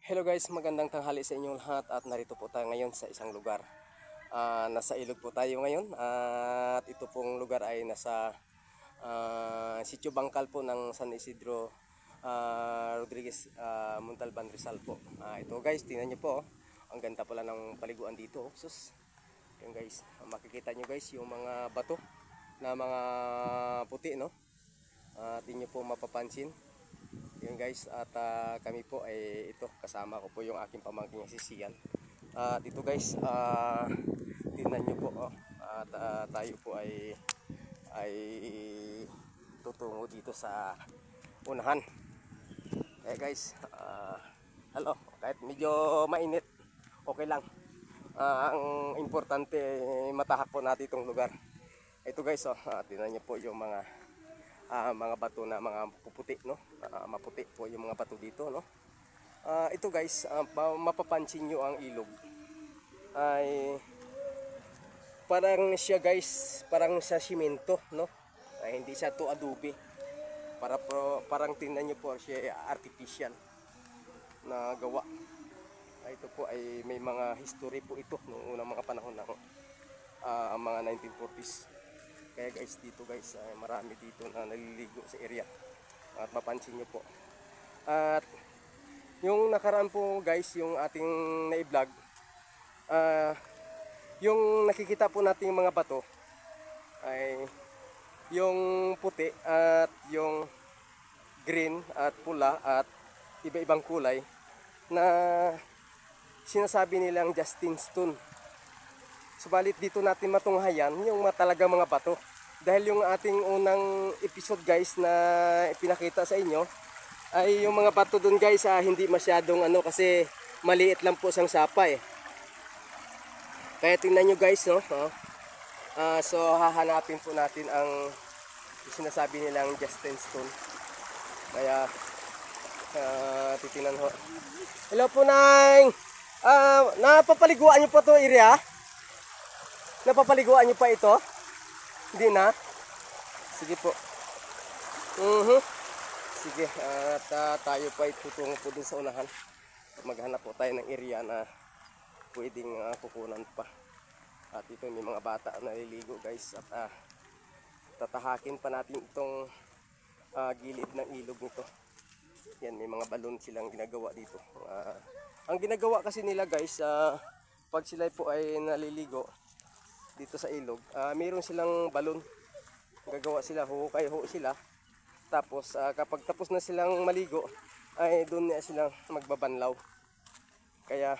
Hello guys, magandang tanghali sa inyong lahat at narito po tayo ngayon sa isang lugar. Nasa ilog po tayo ngayon at ito pong lugar ay nasa Sitio Bangkal po ng San Isidro Rodriguez Montalban Rizal po. Ito guys, tingnan nyo po, ang ganda pala ng paliguan dito. Sus, yun guys, makikita nyo guys yung mga bato na mga puti, no? At inyo po mapapansin. Yun guys, at kami po ay ito, kasama ko po yung aking pamangkin si Sian. At ito guys, tingnan nyo po, at tayo po ay tutungo dito sa unahan. Eh guys, hello, kahit medyo mainit, okay lang. Ang importante matahak po natin itong lugar. Ito guys, tingnan nyo po yung mga bato na mga puputi, no? Maputi po yung mga bato dito, no? Ito guys, mapapansin nyo ang ilog ay parang siya guys, parang sa simento, no? Hindi siya to adobe. Parang tingnan nyo po siya artificial na gawa. Ito po ay may mga history po ito noong unang mga panahon ng mga 1940s. Kaya guys, dito guys, marami dito na naliligo sa area. At mapansin nyo po. At yung nakaraan po guys, yung ating na-vlog, yung nakikita po natin mga bato ay yung puti at yung green at pula at iba-ibang kulay na sinasabi nilang Justin Stone. Subalit dito natin matunghayan yung talagang mga bato. Dahil yung ating unang episode guys na ipinakita sa inyo ay yung mga bato dun guys, hindi masyadong kasi maliit lang po siyang sapa eh. Kaya tingnan nyo guys, no? So hahanapin po natin ang sinasabi nilang Justin Stone. Kaya titingnan ho. Hello po Nang! Napapaliguan nyo po to area? Napapaliguan nyo pa ito? Hindi na? Sige po. Sige, at tayo pa itutungo po dun sa unahan. Maghanap po tayo ng area na pwedeng kukunan pa. At ito may mga bata na naliligo guys. At tatahakin pa natin itong gilid ng ilog nito. Yan, may mga balon silang ginagawa dito. Ang ginagawa kasi nila guys, pag sila po ay naliligo dito sa ilog, mayroon silang balon. Gagawa sila, hukay sila. Tapos kapag tapos na silang maligo, ay doon na silang magbabanlaw. Kaya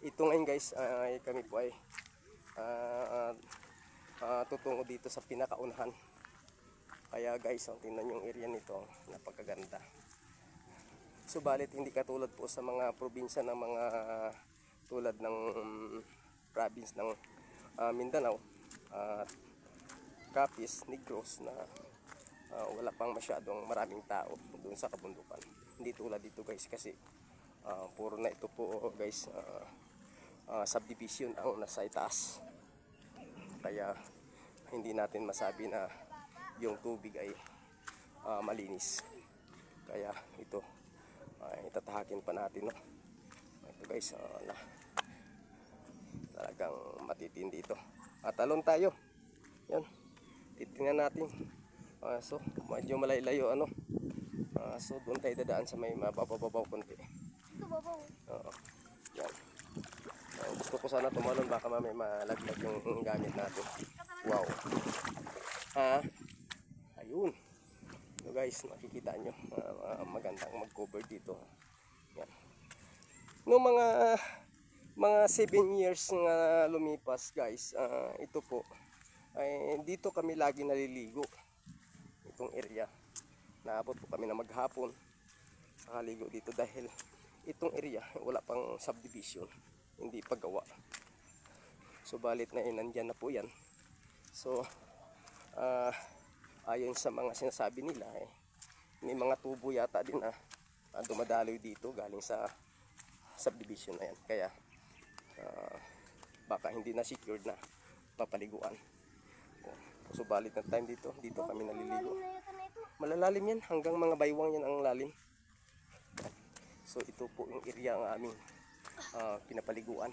ito ngayon guys, kami po ay tutungo dito sa pinakaunahan. Kaya guys, tingnan yung area nito, napakaganda. Subalit hindi katulad po sa mga probinsya ng mga tulad ng province ng Mindanao at Capiz, Negros na wala pang masyadong maraming tao doon sa kabundukan. Hindi tulad dito guys kasi puro na ito po guys, subdivision ang nasa itaas. Kaya hindi natin masabi na yung tubig ay malinis. Kaya ito itatahakin pa natin, no? Ito guys, talagang matitindi ito. At talon tayo. Yan. Titingnan natin. So, medyo malay-layo so, doon tayo dadaan sa may mababaw konti. Ito babaw. Oo. Yan. Gusto ko sana tumalon, baka may malaglag yung gamit natin. Wow. Ayun. So guys, makikita nyo. Magandang mag-cover dito. Yan. Noong mga 7 years nga lumipas guys, ito po ay dito kami lagi naliligo, itong area. Naabot po kami na maghapon sa haligo dito dahil itong area wala pang subdivision, hindi pa gawa. Subalit na nandyan na po yan. So ayon sa mga sinasabi nila, may mga tubo yata din na dumadaloy dito galing sa subdivision na yan. Kaya baka hindi na secured na papaliguan. Subalit na time dito kami naliligo. Malalalim yan, hanggang mga baywang yan ang lalim. So ito po yung area ang aming pinapaliguan.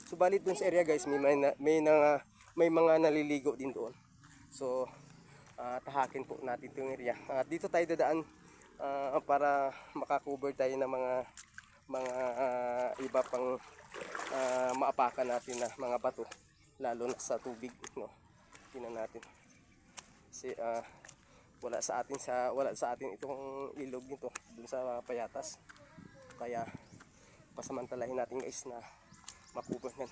Subalit dun sa area guys, may mga naliligo din doon. So tahakin po natin itong area. Dito tayo dadaan para makakover tayo ng mga iba pang maapakan natin na mga bato, lalo na sa tubig, no. Tingnan natin. Kasi wala sa atin itong ilog nito dun sa Payatas. Kaya pasamantalahin natin guys na makuha yan.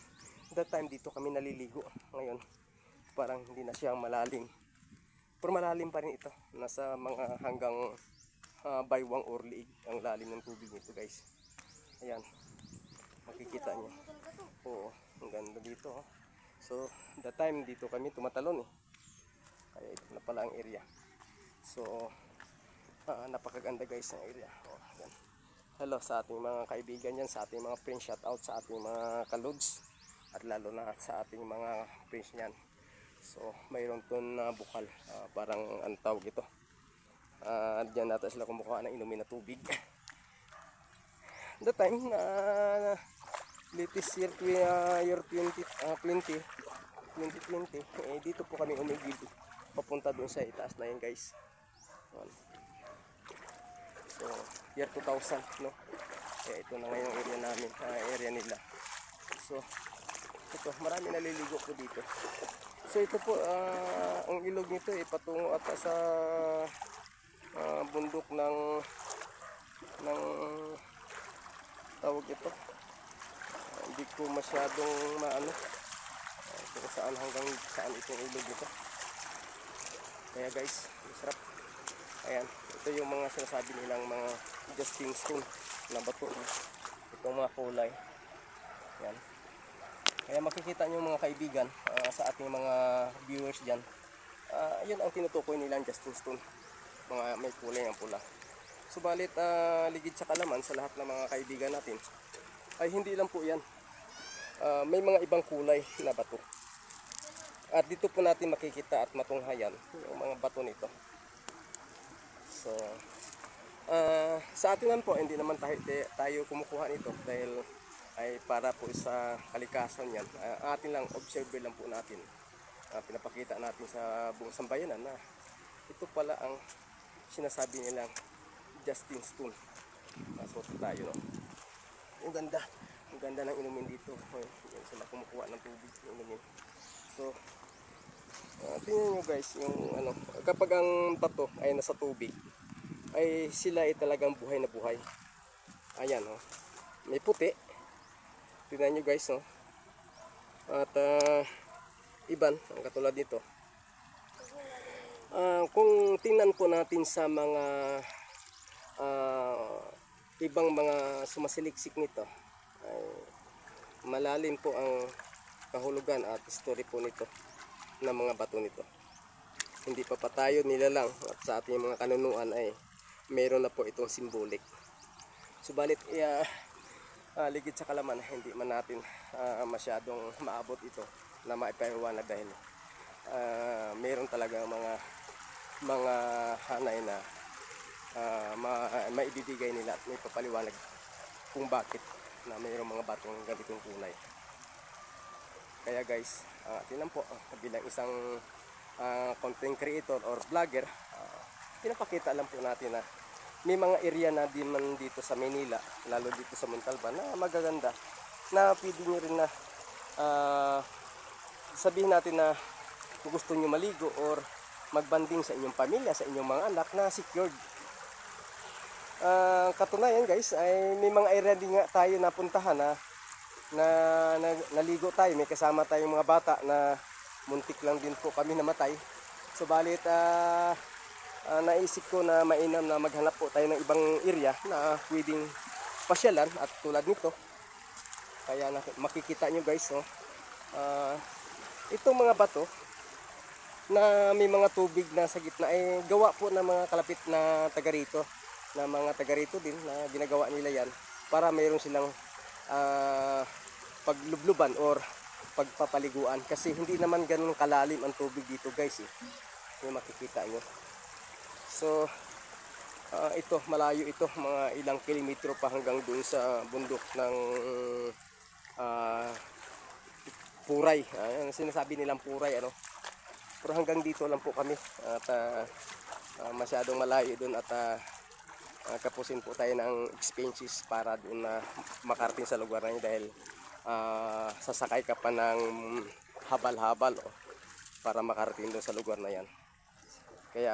That time dito kami naliligo. Ngayon parang hindi na siyang malalim. Pero malalim pa rin ito. Nasa mga hanggang baywang or liig ang lalim ng tubig nito guys. Ayan. Makikita nyo. Oo, ang ganda dito. Oh. So that time dito kami tumatalon eh. Kaya ito na pala ang area. So napakaganda guys ang area. Oh, ayan. Hello sa ating mga kaibigan yan, sa ating mga friends, shout out sa ating mga kalods at lalo na sa ating mga friends yan. So mayroon ton na bukal, parang ang tawag ito. Diyan natin sila kumukuha ng inumin na tubig. The time latest year 2020, dito po kami umigib papunta doon sa itaas na yan guys. So year 2000, no. Kaya ito na ngayon ang area namin, area nila. So ito, marami naliligo po dito. So ito po, ang ilog nito ay patungo ata sa bundok ng tawag ito. Hindi ko masyadong maano kung saan hanggang saan itong ilog nito. Kaya guys, masarap. Ayan, ito yung mga sinasabi nilang mga Justin stone na bato. Itong mga kulay. Ayan. Kaya makikita nyo mga kaibigan, sa ating mga viewers dyan, yun ang tinutukoy nilang Justin stone. Mga may kulay ng pula. Subalit ligid sa kalaman sa lahat ng mga kaibigan natin ay hindi lang po yan. May mga ibang kulay na bato. At dito po natin makikita at matunghayan yung mga bato nito. So sa atin naman po hindi naman tayo kumukuha nito dahil ay para po sa kalikasan yan. Atin lang, observe lang po natin. Pinapakita natin sa buong sambayanan na ito pala ang sinasabi nilang Justin stone. So tayo, no? Ang ganda ng inumin dito. Yan sila kumukuha ng tubig, inumin. So tingnan nyo guys, yung kapag ang bato ay nasa tubig, ay sila ay talagang buhay na buhay. Ayan, oh. May puti. Tingnan nyo guys, no? At iban, ang katulad dito. Kung tingnan po natin sa mga ibang mga sumasiliksik nito, ay malalim po ang kahulugan at history po nito ng mga bato nito. Hindi pa tayo nilalang at sa ating mga kanunuan ay mayroon na po itong symbolic. Subalit ligid sa kalaman, hindi man natin masyadong maabot ito na maipaliwanag dahil mayroon talaga mga hanay na maibibigay nila at may papaliwanag kung bakit na mayroong mga batong ganitong kulay. Kaya guys, tingnan po, bilang isang content creator or vlogger, pinapakita lang po natin na may mga area na di man dito sa Manila, lalo dito sa Montalban, na magaganda, na pwede nyo rin na sabihin natin na kung gusto nyo maligo or magbanding sa inyong pamilya, sa inyong mga anak na secured. Katunayan guys, ay may mga area din nga tayo napuntahan na naligo tayo, may kasama tayong mga bata na muntik lang din po kami namatay. Subalit naisip ko na mainam na maghanap po tayo ng ibang area na pwedeng pasyalan at tulad nito. Kaya makikita nyo guys, no? Itong mga bato na may mga tubig na sa gitna ay gawa po ng mga kalapit na taga rito, na mga taga rito din na ginagawa nila yan para mayroon silang paglubluban or pagpapaliguan, kasi hindi naman ganun kalalim ang tubig dito guys, eh. Yung makikita nyo. So ito, malayo ito, mga ilang kilometro pa hanggang doon sa bundok ng ah, Puray. Ang sinasabi nilang Puray, ano. Pero hanggang dito lang po kami at masyadong malayo doon at kapusin po tayo ng expenses para doon na makarating sa lugar na yun dahil sasakay ka pa ng habal-habal para makarating doon sa lugar na yan. Kaya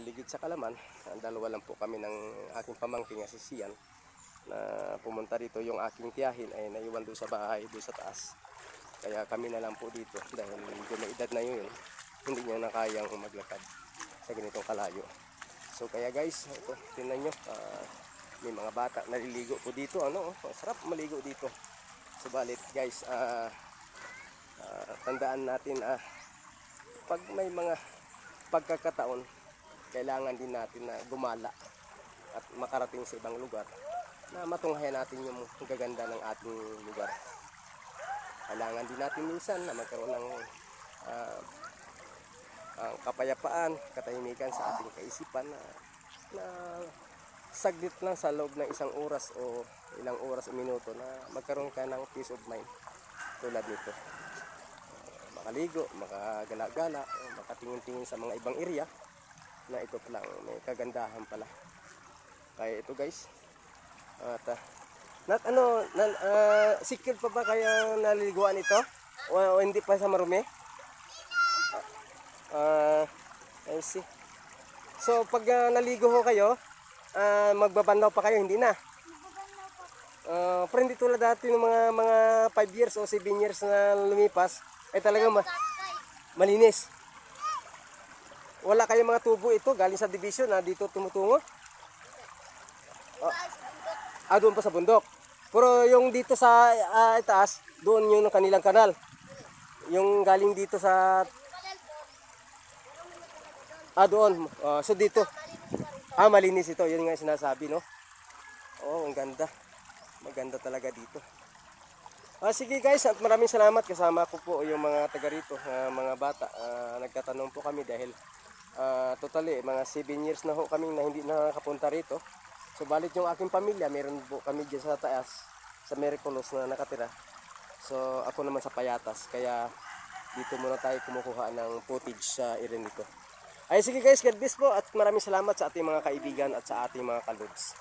ligid sa Kalaman, dalawa lang po kami ng aking pamangkin si Sian na pumunta dito. Yung aking tiyahin ay naiwan doon sa bahay, doon sa taas. Kaya kami na lang po dito dahil medyo may edad na yun, hindi niya na kayang maglakad sa ganitong kalayo. So kaya guys, ito, tingnan nyo, may mga bata naliligo po dito, ano, sarap maligo dito. Subalit guys, tandaan natin, pag may mga pagkakataon, kailangan din natin na gumala at makarating sa ibang lugar na matunghayan natin yung gaganda ng ating lugar. Kailangan din natin minsan na magkaroon ng kapayapaan, katahimikan sa ating kaisipan na saglit lang sa loob ng isang oras o ilang oras o minuto na magkaroon ka ng peace of mind tulad nito. Makaligo, makagala-gala, makatingin-tingin sa mga ibang area na ito lang may kagandahan pala. Kaya ito guys, at secure pa ba kaya naliliguan ito? O hindi pa sa marumi? I see. So pag naligo ho kayo, magbabanlaw pa kayo, hindi na? Pero hindi tulad dati ng mga 5 years o 7 years na lumipas, ay talagang malinis. Wala kayong mga tubo ito galing sa division na dito tumutungo? Doon pa sa bundok. Pero yung dito sa itaas, doon yung kanilang kanal. Yung galing dito sa doon. So dito. Malinis ito. Yun nga sinasabi, no? Ang ganda. Maganda talaga dito. Sige guys, at maraming salamat. Kasama ko po yung mga taga rito, mga bata. Nagtatanong po kami dahil totally, mga 7 years na ho kaming na hindi nakakapunta rito. Subalit yung aking pamilya, meron po kami dyan sa taas, sa Miraculous na nakatira. So ako naman sa Payatas, kaya dito muna tayo kumukuha ng footage sa area nito. Sige guys, God bless po at maraming salamat sa ating mga kaibigan at sa ating mga kalods.